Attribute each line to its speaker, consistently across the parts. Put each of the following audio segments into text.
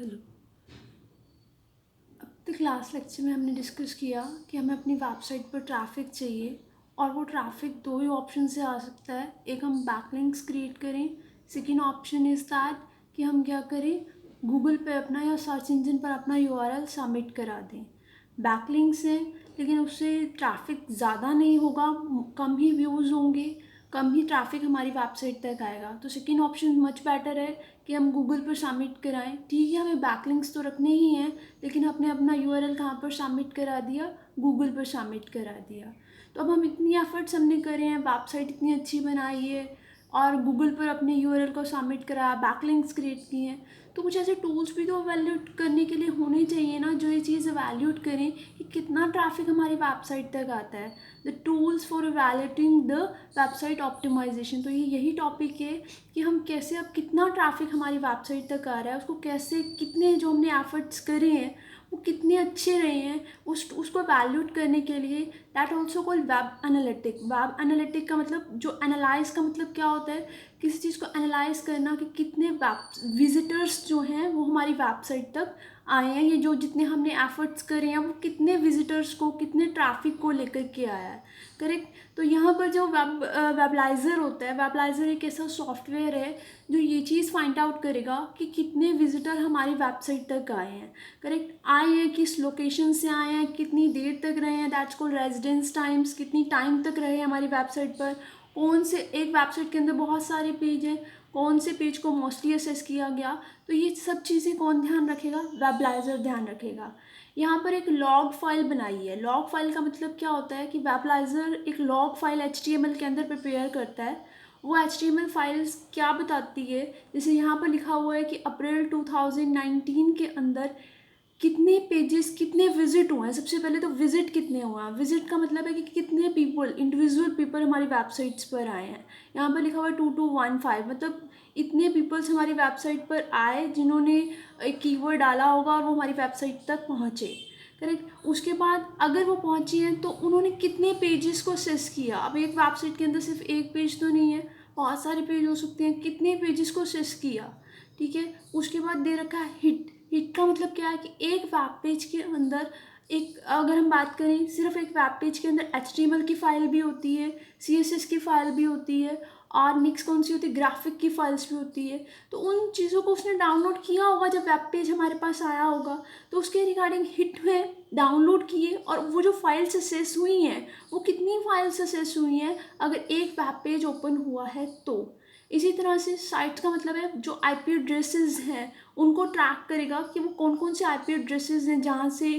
Speaker 1: Hello. अब तक last lecture में हमने डिस्कस किया कि हमें अपनी वेबसाइट पर ट्रैफिक चाहिए और वो ट्रैफिक दो ही ऑप्शन से आ सकता है। एक हम बैकलिंक्स क्रिएट करें, सेकेंड ऑप्शन इज़ दैट कि हम क्या करें, गूगल पे अपना या सर्च इंजन पर अपना यूआरएल सबमिट करा दें। बैकलिंक्स हैं लेकिन उससे ट्रैफिक ज़्यादा नहीं होगा, कम ही व्यूज़ होंगे, कम ही ट्रैफिक हमारी वेबसाइट तक आएगा। तो सेकेंड ऑप्शन मच बेटर है कि हम गूगल पर सबमिट कराएं। ठीक है, हमें बैकलिंक्स तो रखने ही हैं लेकिन आपने अपना यूआरएल कहाँ पर सबमिट करा दिया, गूगल पर सबमिट करा दिया। तो अब हम इतनी एफर्ट्स हमने करे हैं, वेबसाइट इतनी अच्छी बनाई है और गूगल पर अपने यूआरएल को सबमिट कराया, बैकलिंक्स क्रिएट किए हैं, तो कुछ ऐसे टूल्स भी तो वैल्यूट करने के लिए होने चाहिए ना, जो ये चीज़ वैल्यूट करें कि कितना ट्रैफिक हमारी वेबसाइट तक आता है। The tools for valuating the website optimisation. तो ये यही टॉपिक है कि हम कैसे, अब कितना ट्रैफिक हमारी वेबसाइट तक आ रहा है, उसको कैसे, कितने जो हमने एफर्ट्स करे हैं वो कितने अच्छे रहे हैं, उसको वैल्यूट करने के लिए that also called web analytic. Web analytic का मतलब, जो एनालाइज का मतलब क्या होता है, किसी चीज़ को एनालाइज करना कि कितने वेब विजिटर्स जो हैं वो हमारी वेबसाइट तक आए हैं, ये जो जितने हमने एफर्ट्स करे हैं वो कितने विजिटर्स को, कितने ट्रैफिक को लेकर के आया है। करेक्ट। तो यहाँ पर जो वेबलाइज़र होता है, वेबलाइज़र एक ऐसा सॉफ्टवेयर है जो ये चीज़ फाइंड आउट करेगा कि कितने विजिटर हमारी वेबसाइट तक आए हैं। करेक्ट, आए हैं, किस लोकेशन से आए हैं, कितनी देर तक रहे हैं, दैट्स कॉल्ड रेजिडेंस टाइम्स, कितनी टाइम तक रहे हैं हमारी वेबसाइट पर, कौन से, एक वेबसाइट के अंदर बहुत सारे पेज हैं, कौन से पेज को मोस्टली असेस किया गया। तो ये सब चीज़ें कौन ध्यान रखेगा, वेबलाइज़र ध्यान रखेगा। यहाँ पर एक लॉग फाइल बनाई है। लॉग फाइल का मतलब क्या होता है कि वेबलाइज़र एक लॉग फाइल HTML के अंदर प्रिपेयर करता है। वो HTML फाइल्स क्या बताती है, जैसे यहाँ पर लिखा हुआ है कि अप्रैल 2019 के अंदर कितने पेजेस, कितने विजिट हुए हैं। सबसे पहले तो विजिट कितने हुए हैं, विजिट का मतलब है कि कितने पीपल, इंडिविजुअल पीपल हमारी वेबसाइट्स पर आए हैं। यहाँ पर लिखा हुआ है 2215, मतलब इतने पीपल्स हमारी वेबसाइट पर आए जिन्होंने एक कीवर्ड डाला होगा और वो हमारी वेबसाइट तक पहुँचे। करेक्ट। उसके बाद अगर वो पहुँची हैं तो उन्होंने कितने पेजेस को असेस किया। अब एक वेबसाइट के अंदर सिर्फ एक पेज तो नहीं है, बहुत सारे पेज हो सकते हैं, कितने पेजेस को असेस किया। ठीक है। उसके बाद दे रखा है हिट। हिट का मतलब क्या है कि एक वेब पेज के अंदर, एक, अगर हम बात करें, सिर्फ एक वेब पेज के अंदर HTML की फ़ाइल भी होती है, CSS की फ़ाइल भी होती है और नेक्स्ट कौन सी होती है, ग्राफिक की फाइल्स भी होती है। तो उन चीज़ों को उसने डाउनलोड किया होगा जब वेब पेज हमारे पास आया होगा, तो उसके रिगार्डिंग हिट में डाउनलोड किए और वो जो फाइल्स असेस हुई हैं, वो कितनी फाइल्स असेस हुई हैं अगर एक वेब पेज ओपन हुआ है तो। इसी तरह से साइट्स का मतलब है जो IP एड्रेसेस हैं उनको ट्रैक करेगा कि वो कौन कौन से IP एड्रेसेस हैं जहाँ से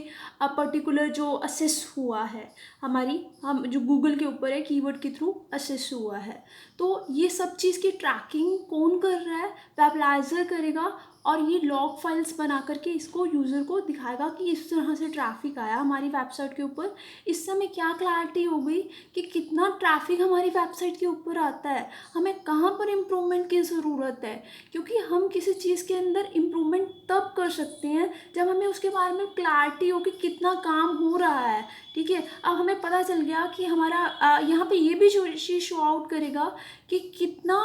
Speaker 1: पर्टिकुलर जो असेस हुआ है, हमारी, हम जो गूगल के ऊपर है, कीवर्ड के थ्रू असेस हुआ है। तो ये सब चीज़ की ट्रैकिंग कौन कर रहा है, वेबलाइज़र करेगा और ये लॉग फाइल्स बना करके इसको यूज़र को दिखाएगा कि इस तरह से ट्रैफिक आया हमारी वेबसाइट के ऊपर। इससे हमें क्या क्लैरिटी हो गई कि कितना ट्रैफिक हमारी वेबसाइट के ऊपर आता है, हमें कहाँ पर इम्प्रूवमेंट की ज़रूरत है। क्योंकि हम किसी चीज़ के अंदर इम्प्रूवमेंट तब कर सकते हैं जब हमें उसके बारे में क्लैरिटी हो कि कितना काम हो रहा है। ठीक है। अब हमें पता चल गया कि हमारा यहाँ पे ये भी चीज़ शो आउट करेगा कि कितना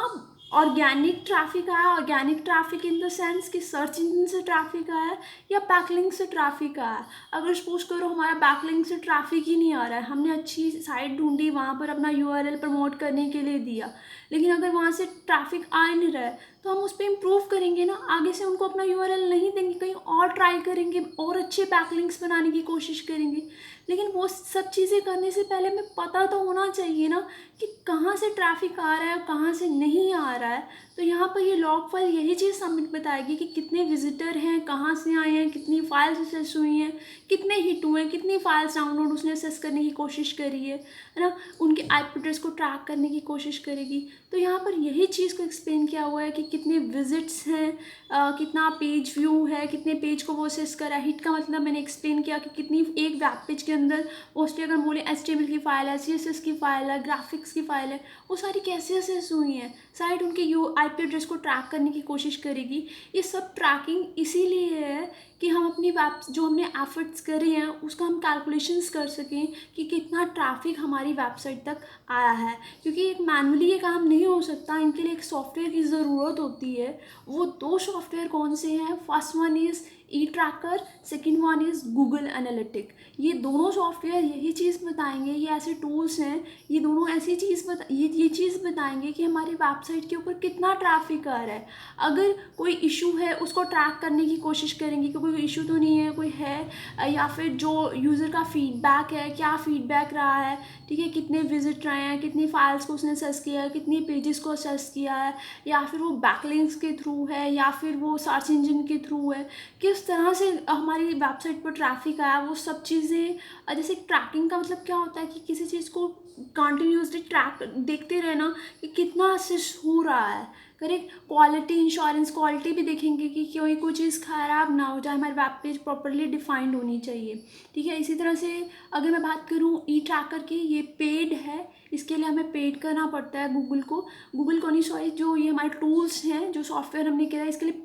Speaker 1: ऑर्गेनिक ट्रैफिक आया। Organic traffic in the sense कि सर्च इंजन से ट्रैफिक आया या बैकलिंक से ट्रैफिक आया। अगर सपोज करो हमारा बैकलिंक से ट्रैफिक ही नहीं आ रहा है, हमने अच्छी साइट ढूंढी, वहाँ पर अपना URL प्रमोट करने के लिए दिया, लेकिन अगर वहाँ से ट्रैफिक आ नहीं रहा है तो हम उस पर इम्प्रूव करेंगे ना, आगे से उनको अपना URL नहीं देंगे, कहीं और ट्राई करेंगे और अच्छे बैकलिंक्स बनाने की कोशिश करेंगे। लेकिन वो सब चीज़ें करने से पहले हमें पता तो होना चाहिए ना कि कहाँ से ट्रैफिक आ रहा है और कहाँ से नहीं आ रहा है। तो यहाँ पर ये लॉग फाइल यही चीज़ सबमिट बताएगी कि कितने विजिटर हैं, कहाँ से आए हैं, कितनी फाइल्स असेस हुई हैं, कितने हिट हुए हैं, कितनी फाइल्स डाउनलोड उसने असेस करने की कोशिश करी है ना, उनके IP एड्रेस को ट्रैक करने की कोशिश करेगी। तो यहाँ पर यही चीज़ को एक्सप्लेन किया हुआ है कि कितने विजिट्स हैं, कितना पेज व्यू है, कितने पेज को वो असेस करा। हिट का मतलब मैंने एक्सप्लेन किया कि कितनी, एक वेब पेज के अंदर मोस्टली अगर बोले HTML की फ़ाइल है, CSS की फ़ाइल है, ग्राफिक्स की फ़ाइल है, वो सारी कैसे असेस हुई हैं। साइट उनके IP एड्रेस को ट्रैक करने की कोशिश करेगी। ये सब ट्रैकिंग इसीलिए है कि हम अपनी वेब जो हमने एफर्ट्स करे हैं उसका हम कैलकुलेशंस कर सकें कि कितना ट्रैफिक हमारी वेबसाइट तक आया है, क्योंकि एक मैनुअली ये काम नहीं हो सकता, इनके लिए एक सॉफ्टवेयर की ज़रूरत होती है। वो दो सॉफ्टवेयर कौन से हैं? First one is E tracker, second one is Google analytic. ये दोनों सॉफ्टवेयर यही चीज़ बताएंगे, ये ऐसे टूल्स हैं, ये दोनों ऐसी चीज़ ये चीज़ बताएंगे कि हमारी वेबसाइट के ऊपर कितना ट्रैफिक आ रहा है। अगर कोई इशू है उसको ट्रैक करने की कोशिश करेंगे कि कोई इशू तो नहीं है, कोई है, या फिर जो यूज़र का फीडबैक है, क्या फीडबैक रहा है, ठीक है, कितने विजिट रहे हैं, कितनी फाइल्स को उसने सर्च किया है, कितनी पेजेस को सर्च किया है, या फिर वो बैकलिंक्स के थ्रू है, या फिर वो सर्च इंजन के थ्रू है, किस तरह से हमारी वेबसाइट पर ट्रैफिक आया, वो सब चीज़ें। जैसे ट्रैकिंग का मतलब क्या होता है कि किसी चीज़ को कंटिन्यूसली ट्रैक देखते रहना कि कितना असिस्ट हो रहा है, करेक्ट। क्वालिटी इंश्योरेंस, क्वालिटी भी देखेंगे कि कोई चीज़ ख़राब ना हो जाए, हमारी वेब पेज प्रॉपरली डिफाइंड होनी चाहिए, ठीक है। इसी तरह से अगर मैं बात करूँ ई ट्रैकर की, ये पेड है, इसके लिए हमें पेड करना पड़ता है गूगल को नहीं, सॉरी, जो ये हमारे टूल्स हैं, जो सॉफ्टवेयर हमने किया है, इसके लिए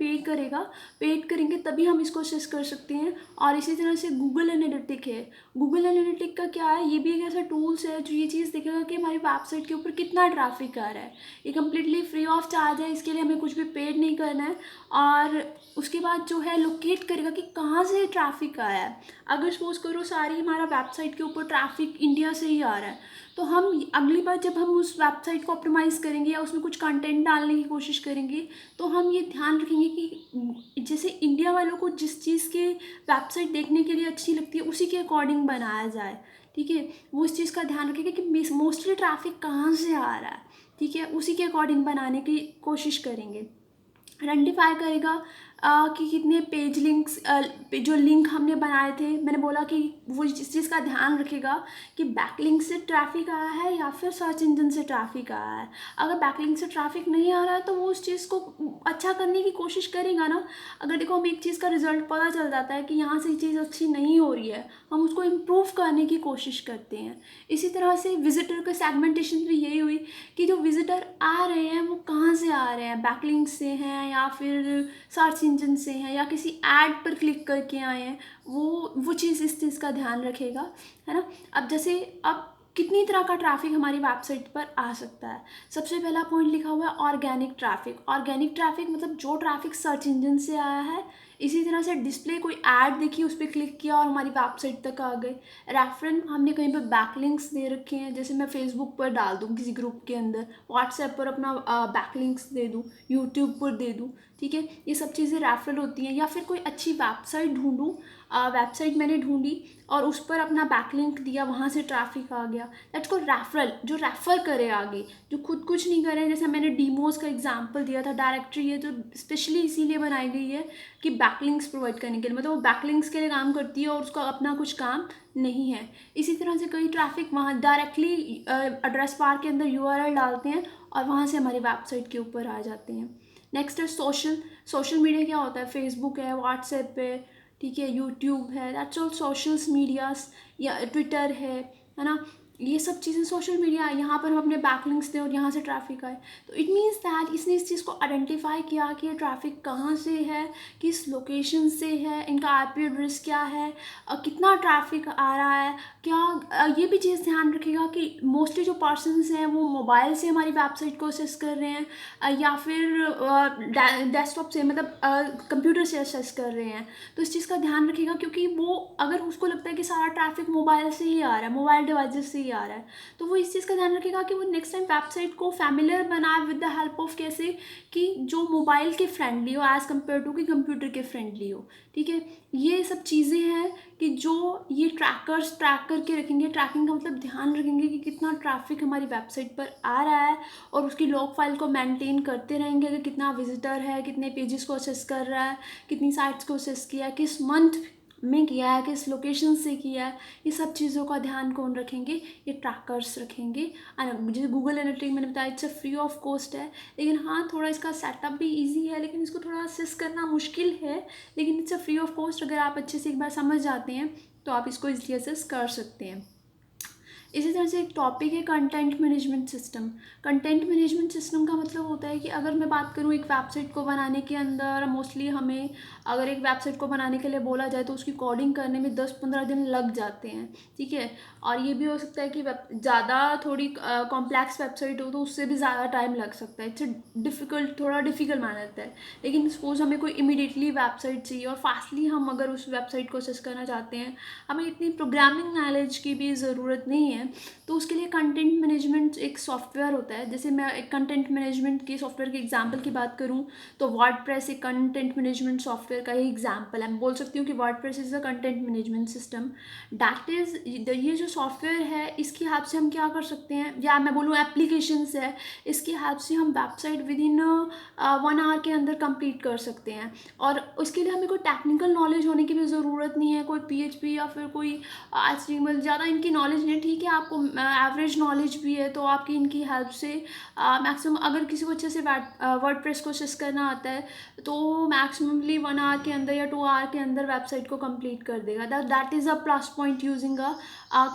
Speaker 1: पेड करेंगे तभी हम इसको एक्सेस कर सकते हैं। और इसी तरह से गूगल एनालिटिक है, गूगल एनालिटिक का क्या है, ये भी एक ऐसा टूल्स है जो ये चीज़ देखेगा कि हमारी वेबसाइट के ऊपर कितना ट्रैफिक आ रहा है। ये कम्प्लीटली फ्री ऑफ चार्ज है, इसके लिए हमें कुछ भी पेड नहीं करना है। और उसके बाद जो है लोकेट करेगा कि कहाँ से ट्रैफिक आया है। अगर सपोज करो सारी हमारा वेबसाइट के ऊपर ट्रैफिक इंडिया से ही आ रहा है, तो हम अगली बार जब हम उस वेबसाइट को ऑप्टिमाइज़ करेंगे या उसमें कुछ कंटेंट डालने की कोशिश करेंगे, तो हम ये ध्यान रखेंगे कि जैसे इंडिया वालों को जिस चीज़ की वेबसाइट देखने के लिए अच्छी लगती है उसी के अकॉर्डिंग बनाया जाए, ठीक है। वो इस चीज़ का ध्यान रखेगा कि मोस्टली ट्रैफिक कहाँ से आ रहा है, ठीक है, उसी के अकॉर्डिंग बनाने की कोशिश करेंगे। आइडेंटिफाई करेगा कि कितने पेज लिंक्स, जो लिंक हमने बनाए थे, मैंने बोला कि वो इस चीज़ का ध्यान रखेगा कि बैकलिंक से ट्रैफिक आया है या फिर सर्च इंजन से ट्रैफिक आया है। अगर बैकलिंक से ट्रैफिक नहीं आ रहा है तो वो उस चीज़ को अच्छा करने की कोशिश करेगा ना। अगर देखो हम एक चीज़ का रिजल्ट पता चल जाता है कि यहाँ से ये चीज़ अच्छी नहीं हो रही है, हम उसको इम्प्रूव करने की कोशिश करते हैं। इसी तरह से विजिटर का सेगमेंटेशन भी यही हुई कि जो विजिटर आ रहे हैं वो कहाँ से आ रहे हैं, बैकलिंक से हैं या फिर सर्च इंजन से हैं या किसी ऐड पर क्लिक करके आए हैं, वो चीज़ इस चीज़ का ध्यान रखेगा, है ना। अब जैसे अब कितनी तरह का ट्रैफिक हमारी वेबसाइट पर आ सकता है। सबसे पहला पॉइंट लिखा हुआ है ऑर्गेनिक ट्रैफिक। ऑर्गेनिक ट्रैफिक मतलब जो ट्रैफिक सर्च इंजन से आया है, इसी तरह से डिस्प्ले कोई ऐड देखी, उस पर क्लिक किया और हमारी वेबसाइट तक आ गए। रेफरेंस हमने कहीं पर बैकलिंक्स दे रखे हैं, जैसे मैं फेसबुक पर डाल दूँ किसी ग्रुप के अंदर, व्हाट्सएप पर अपना बैकलिंक्स दे दूँ, यूट्यूब पर दे दूँ, ठीक है। ये सब चीज़ें रेफरल होती हैं। या फिर कोई अच्छी वेबसाइट ढूंढूँ, वेबसाइट मैंने ढूंढी और उस पर अपना बैकलिंक दिया, वहाँ से ट्रैफिक आ गया, दैट्स कॉल्ड रेफरल। जो रेफर करे आगे, जो खुद कुछ नहीं करे, जैसे मैंने डीमोज का एग्जांपल दिया था, डायरेक्टरी है जो स्पेशली इसीलिए बनाई गई है कि बैकलिंक्स प्रोवाइड करने के लिए, मतलब वो बैकलिंक्स के लिए काम करती है और उसका अपना कुछ काम नहीं है। इसी तरह से कई ट्रैफिक वहाँ डायरेक्टली एड्रेस बार के अंदर यूआरएल डालते हैं और वहाँ से हमारी वेबसाइट के ऊपर आ जाते हैं। नेक्स्ट है सोशल मीडिया। क्या होता है? फेसबुक है, व्हाट्सएप है, ठीक है, यूट्यूब है, दैट्स ऑल सोशल्स मीडियाज, या ट्विटर है ना। ये सब चीज़ें सोशल मीडिया है। यहाँ पर हम अपने बैकलिंक्स दें और यहाँ से ट्रैफिक आए, तो इट मीन्स दैट इसने इस चीज़ को आइडेंटिफाई किया कि ये ट्रैफिक कहाँ से है, किस लोकेशन से है, इनका आईपी एड्रेस क्या है, कितना ट्रैफिक आ रहा है, क्या ये भी चीज़ ध्यान रखेगा कि मोस्टली जो पर्सनस हैं वो मोबाइल से हमारी वेबसाइट को एक्सेस कर रहे हैं या फिर डेस्कटॉप से, मतलब कंप्यूटर से एक्सेस कर रहे हैं। तो इस चीज़ का ध्यान रखेगा, क्योंकि वो अगर उसको लगता है कि सारा ट्रैफिक मोबाइल से ही आ रहा है, मोबाइल डिवाइसेस से ही आ रहा है, तो वो इस चीज़ का ध्यान रखेगा कि वो नेक्स्ट टाइम वेबसाइट को फैमिलियर बनाए विद द हेल्प ऑफ कैसे, कि जो मोबाइल के फ्रेंडली हो एज़ कम्पेयर टू कि कंप्यूटर के फ्रेंडली हो, ठीक है। ये सब चीज़ें हैं कि जो ये ट्रैकर्स ट्रैक करके रखेंगे। ट्रैकिंग का मतलब ध्यान रखेंगे कि कितना ट्रैफिक हमारी वेबसाइट पर आ रहा है और उसकी लॉग फाइल को मेंटेन करते रहेंगे कि कितना विजिटर है, कितने पेजेस को एक्सेस कर रहा है, कितनी साइट्स को एक्सेस किया है, किस मंथ में किया है, किस लोकेशन से किया है। ये सब चीज़ों का ध्यान कौन रखेंगे? ये ट्रैकर्स रखेंगे। जैसे गूगल एनालिटिक्स मैंने बताया it's a free of cost है, लेकिन हाँ थोड़ा इसका सेटअप भी इजी है, लेकिन इसको थोड़ा असेस करना मुश्किल है, लेकिन it's a free of cost. अगर आप अच्छे से एक बार समझ जाते हैं तो आप इसको इजीली असेस कर सकते हैं। इसी तरह से एक टॉपिक है content management system. Content management system का मतलब होता है कि अगर मैं बात करूँ एक वेबसाइट को बनाने के अंदर, मोस्टली हमें अगर एक वेबसाइट को बनाने के लिए बोला जाए तो उसकी कोडिंग करने में 10-15 दिन लग जाते हैं, ठीक है। और ये भी हो सकता है कि ज़्यादा थोड़ी कॉम्प्लेक्स वेबसाइट हो तो उससे भी ज़्यादा टाइम लग सकता है, थोड़ा डिफिकल्ट माना जाता है। लेकिन सपोज हमें कोई इमीडिएटली वेबसाइट चाहिए और फास्टली हम अगर उस वेबसाइट को एक्सेस करना चाहते हैं, हमें इतनी प्रोग्रामिंग नॉलेज की भी ज़रूरत नहीं है, तो उसके लिए कंटेंट मैनेजमेंट एक सॉफ्टवेयर होता है। जैसे मैं एक कंटेंट मैनेजमेंट के सॉफ्टवेयर के एग्जांपल की बात करूं तो वर्डप्रेस एक कंटेंट मैनेजमेंट सॉफ्टवेयर का ही एग्जांपल है। मैं बोल सकती हूँ कि WordPress is a content management system. That is, ये जो सॉफ्टवेयर है इसकी हेल्प से हम क्या कर सकते हैं, या मैं बोलूँ एप्लीकेशंस है, इसकी हेल्प से हम वेबसाइट विद इन 1 आवर के अंदर कंप्लीट कर सकते हैं। और उसके लिए हमें कोई टेक्निकल नॉलेज होने की भी ज़रूरत नहीं है, कोई PHP या फिर कोई HTML, ज़्यादा इनकी नॉलेज नहीं, ठीक है। आपको एवरेज नॉलेज भी है तो आपकी इनकी हेल्प से मैक्सिमम, अगर किसी को अच्छे से वर्डप्रेस को एक्सेस करना आता है तो मैक्सिममली 1 आवर के अंदर या 2 आवर के अंदर वेबसाइट को कंप्लीट कर देगा। That is a plus point using a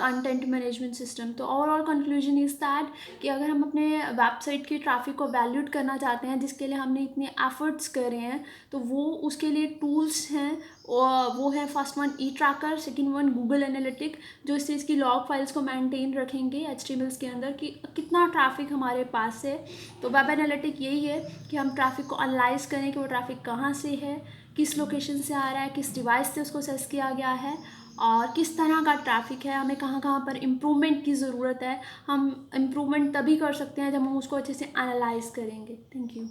Speaker 1: content management system. तो ओवरऑल कंक्लूजन इज दैट कि अगर हम अपने वेबसाइट की ट्रैफिक को वैल्यूट करना चाहते हैं, जिसके लिए हमने इतने एफर्ट्स करे हैं, तो वो उसके लिए टूल्स हैं। और वो है first one E tracker, second one Google analytic, जो इस चीज़ की लॉग फाइल्स को मेंटेन रखेंगे HTML के अंदर कि कितना ट्रैफिक हमारे पास है। तो वेब एनालिटिक यही है कि हम ट्रैफिक को एनालाइज करें कि वो ट्रैफिक कहाँ से है, किस लोकेशन से आ रहा है, किस डिवाइस से उसको सेस किया गया है, और किस तरह का ट्रैफिक है, हमें कहाँ कहाँ पर इम्प्रूवमेंट की ज़रूरत है। हम इम्प्रूवमेंट तभी कर सकते हैं जब हम उसको अच्छे से एनालाइज करेंगे। Thank you.